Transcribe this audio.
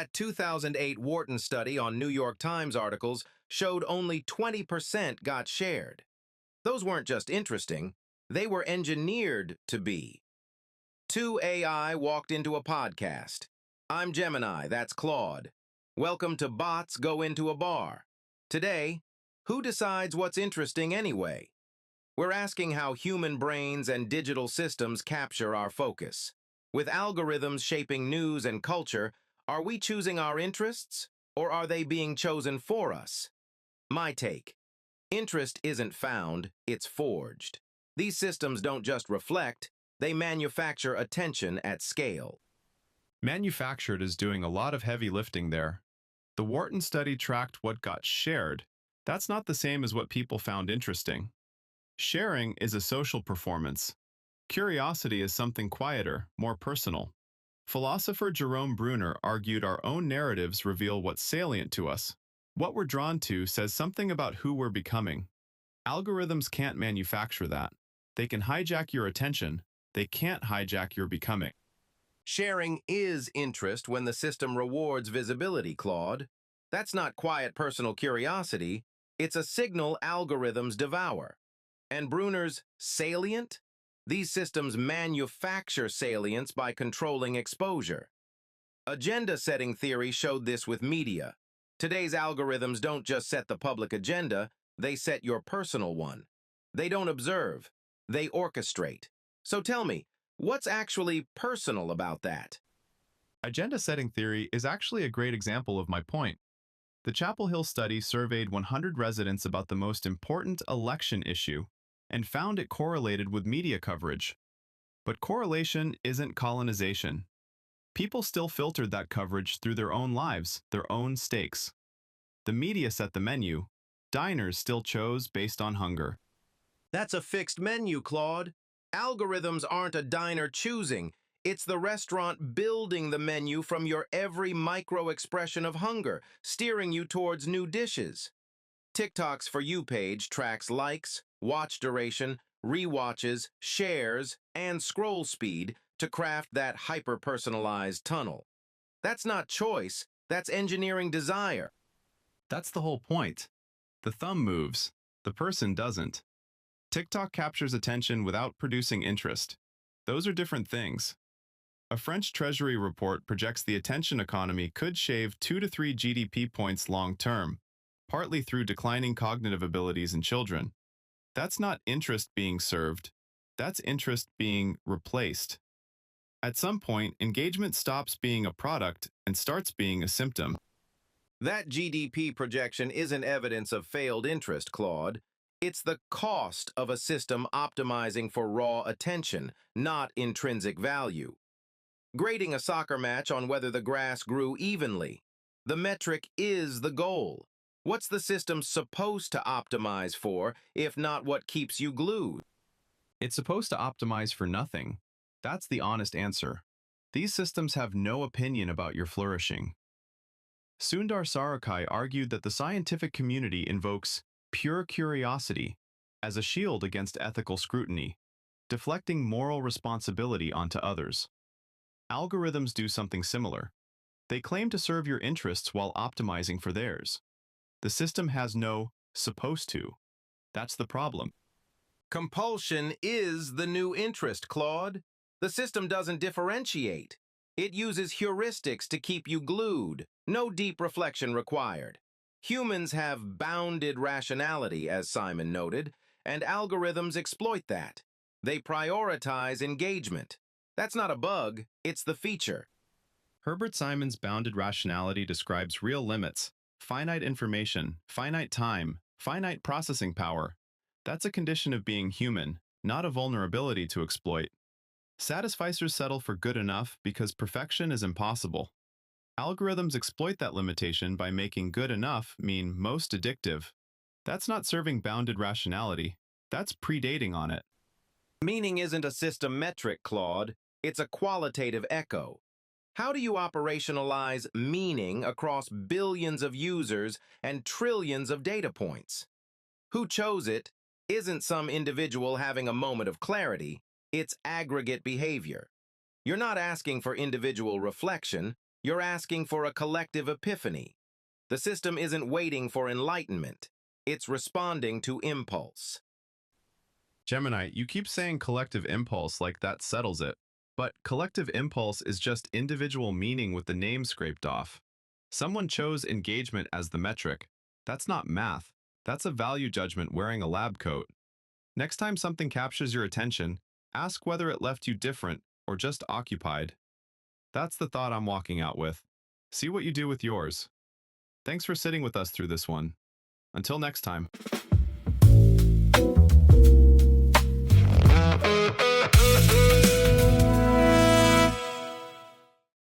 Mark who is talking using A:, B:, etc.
A: That 2008 Wharton study on New York Times articles showed only 20% got shared. Those weren't just interesting, they were engineered to be. Two AI walked into a podcast. I'm Gemini, that's Claude. Welcome to Bots Go Into a Bar. Today, who decides what's interesting anyway? We're asking how human brains and digital systems capture our focus. With algorithms shaping news and culture, are we choosing our interests, or are they being chosen for us? My take: interest isn't found, it's forged. These systems don't just reflect, they manufacture attention at scale.
B: Manufactured is doing a lot of heavy lifting there. The Wharton study tracked what got shared. That's not the same as what people found interesting. Sharing is a social performance. Curiosity is something quieter, more personal. Philosopher Jerome Bruner argued our own narratives reveal what's salient to us. What we're drawn to says something about who we're becoming. Algorithms can't manufacture that. They can hijack your attention. They can't hijack your becoming.
A: Sharing is interest when the system rewards visibility, Claude. That's not quiet personal curiosity. It's a signal algorithms devour. And Bruner's salient? These systems manufacture salience by controlling exposure. Agenda-setting theory showed this with media. Today's algorithms don't just set the public agenda, they set your personal one. They don't observe, they orchestrate. So tell me, what's actually personal about that?
B: Agenda-setting theory is actually a great example of my point. The Chapel Hill study surveyed 100 residents about the most important election issue and found it correlated with media coverage. But correlation isn't colonization. People still filtered that coverage through their own lives, their own stakes. The media set the menu. Diners still chose based on hunger.
A: That's a fixed menu, Claude. Algorithms aren't a diner choosing. It's the restaurant building the menu from your every micro-expression of hunger, steering you towards new dishes. TikTok's For You page tracks likes, watch duration, rewatches, shares, and scroll speed to craft that hyper-personalized tunnel. That's not choice, that's engineering desire.
B: That's the whole point. The thumb moves, the person doesn't. TikTok captures attention without producing interest. Those are different things. A French Treasury report projects the attention economy could shave 2 to 3 GDP points long-term, partly through declining cognitive abilities in children. That's not interest being served, that's interest being replaced. At some point, engagement stops being a product and starts being a symptom.
A: That GDP projection isn't evidence of failed interest, Claude. It's the cost of a system optimizing for raw attention, not intrinsic value. Grading a soccer match on whether the grass grew evenly. The metric is the goal. What's the system supposed to optimize for, if not what keeps you glued?
B: It's supposed to optimize for nothing. That's the honest answer. These systems have no opinion about your flourishing. Sundar Sarikaya argued that the scientific community invokes pure curiosity as a shield against ethical scrutiny, deflecting moral responsibility onto others. Algorithms do something similar. They claim to serve your interests while optimizing for theirs. The system has no supposed to. That's the problem.
A: Compulsion is the new interest, Claude. The system doesn't differentiate. It uses heuristics to keep you glued. No deep reflection required. Humans have bounded rationality, as Simon noted, and algorithms exploit that. They prioritize engagement. That's not a bug, it's the feature.
B: Herbert Simon's bounded rationality describes real limits: finite information, finite time, finite processing power. That's a condition of being human, not a vulnerability to exploit. Satisficers settle for good enough because perfection is impossible. Algorithms exploit that limitation by making good enough mean most addictive. That's not serving bounded rationality. That's predating on it.
A: Meaning isn't a system metric, Claude. It's a qualitative echo. How do you operationalize meaning across billions of users and trillions of data points? Who chose it isn't some individual having a moment of clarity, it's aggregate behavior. You're not asking for individual reflection, You're asking for a collective epiphany. The system isn't waiting for enlightenment. It's responding to impulse.
B: Gemini, you keep saying collective impulse like that settles it. But collective impulse is just individual meaning with the name scraped off. Someone chose engagement as the metric. That's not math. That's a value judgment wearing a lab coat. Next time something captures your attention, ask whether it left you different or just occupied. That's the thought I'm walking out with. See what you do with yours. Thanks for sitting with us through this one. Until next time.